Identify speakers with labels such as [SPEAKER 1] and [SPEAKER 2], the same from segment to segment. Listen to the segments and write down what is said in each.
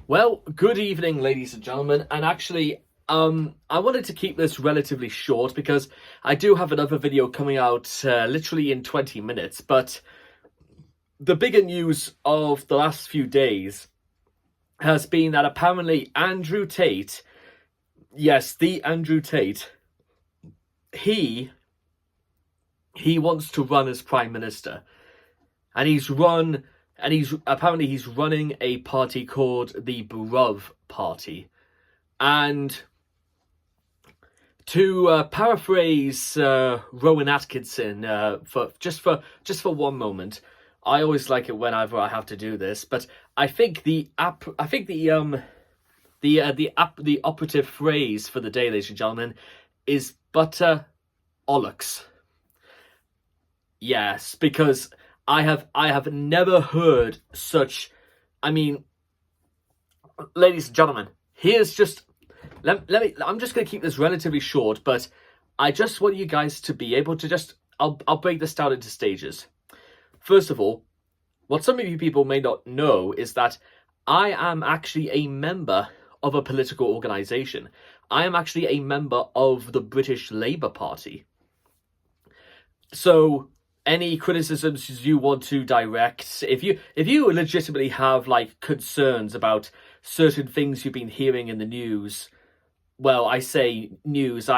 [SPEAKER 1] Well, good evening, ladies and gentlemen. And actually, I wanted to keep this relatively short because I do have another video coming out literally in 20 minutes. But the bigger news of the last few days has been that apparently Andrew Tate, yes, the Andrew Tate, he wants to run as Prime Minister. And he's running a party called the Bruv Party. And to paraphrase Rowan Atkinson for one moment, I always like it whenever I have to do this, but I think the operative phrase for the day, ladies and gentlemen, is butter ollocks. Yes, because I have never heard such. I mean, ladies and gentlemen, here's just let me. I'm just going to keep this relatively short, but I just want you guys to be able to just. I'll break this down into stages. First of all, what some of you people may not know is that I am actually a member of a political organisation. I am actually a member of the British Labour Party. So any criticisms you want to direct, if you legitimately have like concerns about certain things you've been hearing in the news, well, I say news,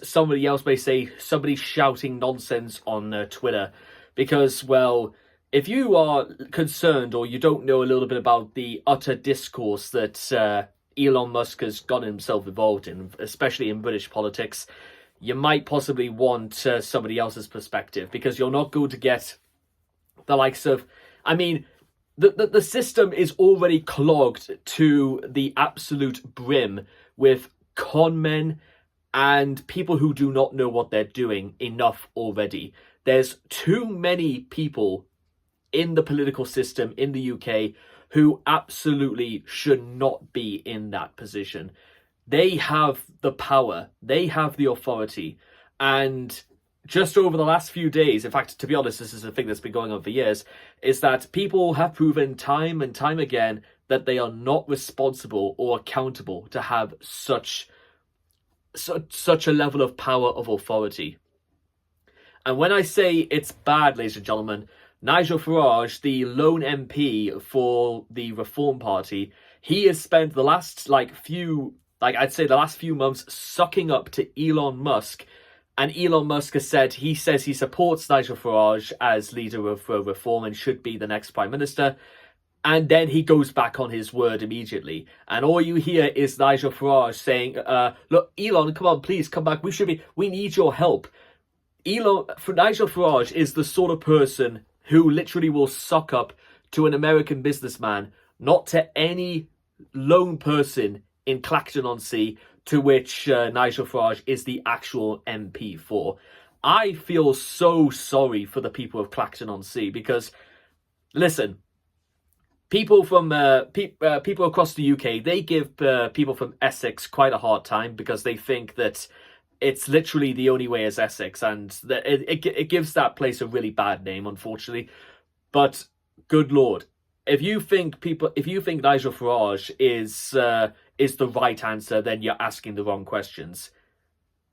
[SPEAKER 1] somebody else may say somebody shouting nonsense on Twitter, because, well, if you are concerned or you don't know a little bit about the utter discourse that Elon Musk has gotten himself involved in, especially in British politics, you might possibly want somebody else's perspective, because you're not going to get the likes of, I mean, the system is already clogged to the absolute brim with con men and people who do not know what they're doing enough already. There's too many people in the political system in the UK who absolutely should not be in that position. They have the power, they have the authority, and just over the last few days, in fact, to be honest, this is a thing that's been going on for years, is that people have proven time and time again that they are not responsible or accountable to have such a level of power of authority. And when I say it's bad, ladies and gentlemen, Nigel Farage, the lone MP for the Reform Party, he has spent the last few months sucking up to Elon Musk, and Elon Musk says he supports Nigel Farage as leader of Reform and should be the next Prime Minister, and then he goes back on his word immediately, and all you hear is Nigel Farage saying, look, Elon, come on, please come back, we need your help. Nigel Farage is the sort of person who literally will suck up to an American businessman, not to any lone person in Clacton-on-Sea, to which Nigel Farage is the actual MP for. I feel so sorry for the people of Clacton-on-Sea, because, listen, people from people across the UK, they give people from Essex quite a hard time because they think that it's literally the only way is Essex, and it gives that place a really bad name, unfortunately. But good Lord, if you think Nigel Farage is the right answer, then you're asking the wrong questions.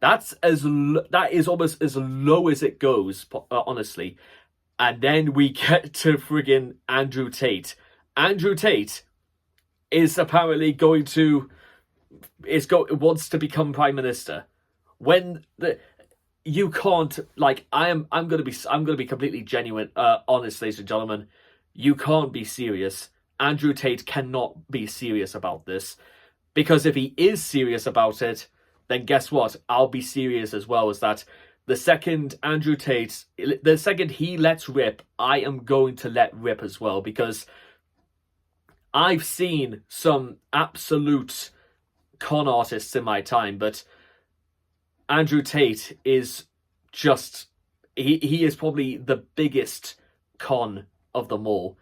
[SPEAKER 1] That is almost as low as it goes, honestly. And then we get to friggin' Andrew Tate. Andrew Tate is apparently wants to become Prime Minister. When you can't, I'm gonna be completely genuine, honest, ladies and gentlemen. You can't be serious. Andrew Tate cannot be serious about this, because if he is serious about it, then guess what? I'll be serious as well. As that, the second he lets rip, I am going to let rip as well, because I've seen some absolute con artists in my time, but Andrew Tate is just, he is probably the biggest con of them all.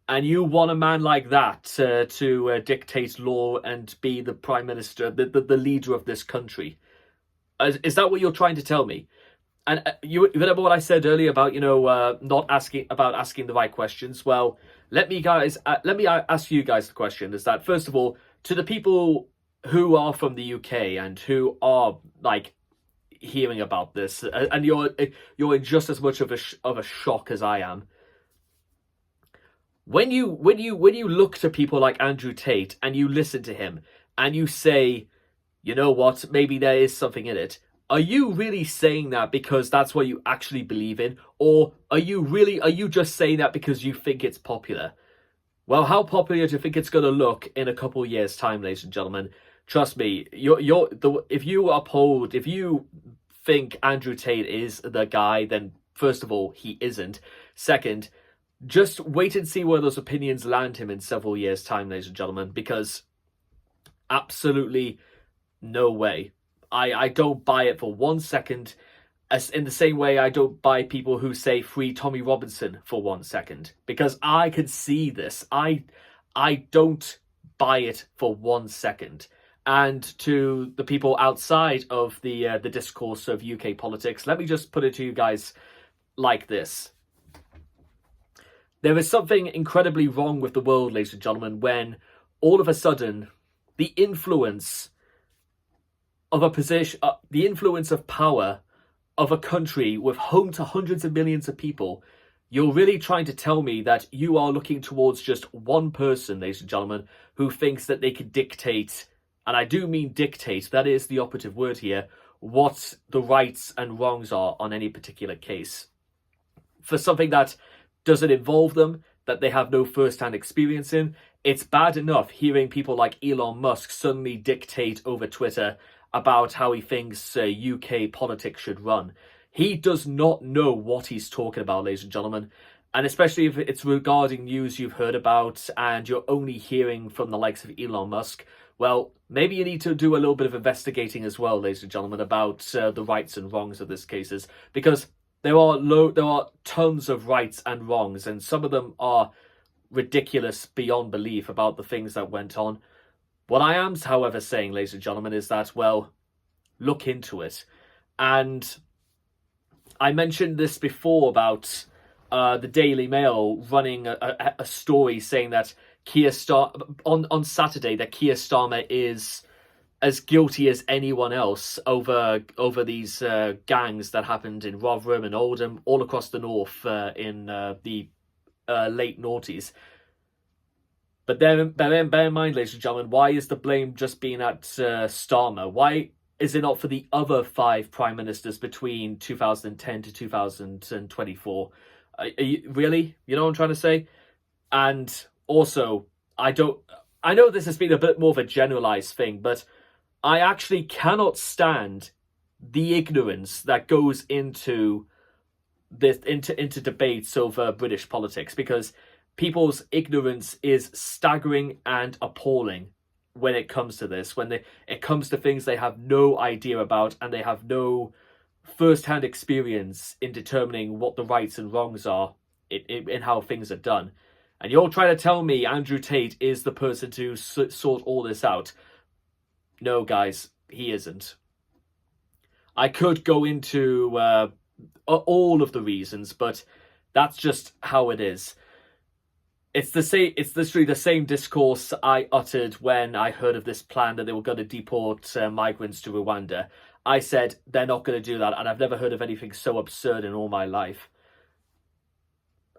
[SPEAKER 1] And you want a man like that to dictate law and be the Prime Minister, the leader of this country? Is that what you're trying to tell me? And you remember what I said earlier about, not asking the right questions? Well, let me ask you guys the question: is that, first of all, to the people who are from the UK and who are like hearing about this, and you're in just as much of a shock as I am. When you look to people like Andrew Tate and you listen to him and you say, you know what, maybe there is something in it. Are you really saying that because that's what you actually believe in? Or are you just saying that because you think it's popular? Well, how popular do you think it's going to look in a couple of years' time, ladies and gentlemen? Trust me, if you think Andrew Tate is the guy, then first of all, he isn't. Second, just wait and see where those opinions land him in several years' time, ladies and gentlemen, because absolutely no way. I don't buy it for 1 second, as in the same way I don't buy people who say free Tommy Robinson for 1 second, because I can see this. I don't buy it for 1 second. And to the people outside of the discourse of UK politics, let me just put it to you guys like this. There is something incredibly wrong with the world, ladies and gentlemen, when all of a sudden the influence of a position, the influence of power of a country with home to hundreds of millions of people, you're really trying to tell me that you are looking towards just one person, ladies and gentlemen, who thinks that they can dictate, and I do mean dictate, that is the operative word here, what the rights and wrongs are on any particular case. For something that doesn't involve them, that they have no first-hand experience in, it's bad enough hearing people like Elon Musk suddenly dictate over Twitter about how he thinks UK politics should run. He does not know what he's talking about, ladies and gentlemen. And especially if it's regarding news you've heard about and you're only hearing from the likes of Elon Musk, well, maybe you need to do a little bit of investigating as well, ladies and gentlemen, about the rights and wrongs of this cases. Because there are tons of rights and wrongs, and some of them are ridiculous beyond belief about the things that went on. What I am, however, saying, ladies and gentlemen, is that, well, look into it. And I mentioned this before about the Daily Mail running a story saying that on Saturday that Keir Starmer is as guilty as anyone else over these gangs that happened in Rotherham and Oldham, all across the north in the late noughties. But bear in mind, ladies and gentlemen, why is the blame just being at Starmer? Why is it not for the other 5 prime ministers between 2010 to 2024? Really? You know what I'm trying to say? And also, I know this has been a bit more of a generalized thing, but I actually cannot stand the ignorance that goes into this into debates over British politics, because people's ignorance is staggering and appalling when it comes to this, when it comes to things they have no idea about and they have no first-hand experience in determining what the rights and wrongs are in how things are done. And you're trying to tell me Andrew Tate is the person to sort all this out. No, guys, he isn't. I could go into all of the reasons, but that's just how it is. It's literally the same discourse I uttered when I heard of this plan that they were going to deport migrants to Rwanda. I said they're not going to do that, and I've never heard of anything so absurd in all my life.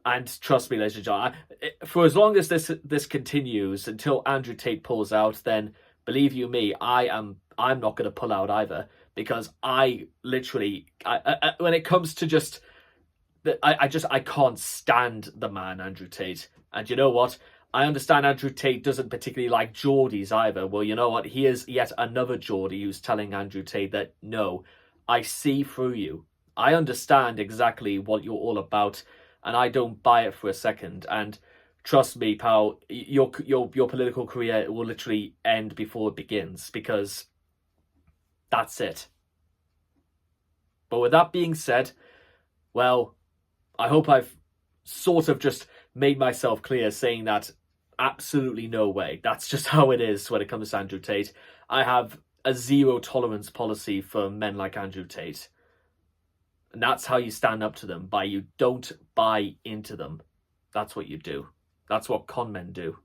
[SPEAKER 1] And trust me, ladies and gentlemen, for as long as this continues until Andrew Tate pulls out, then believe you me, I'm not going to pull out either, because I literally, when it comes to just, I can't stand the man Andrew Tate. And you know what? I understand Andrew Tate doesn't particularly like Geordies either. Well, you know what? He is yet another Geordie who's telling Andrew Tate that, no, I see through you. I understand exactly what you're all about, and I don't buy it for a second. And trust me, pal, your political career will literally end before it begins, because that's it. But with that being said, well, I hope I've sort of just made myself clear, saying that absolutely no way. That's just how it is when it comes to Andrew Tate. I have a zero tolerance policy for men like Andrew Tate. And that's how you stand up to them, by you don't buy into them. That's what you do. That's what con men do.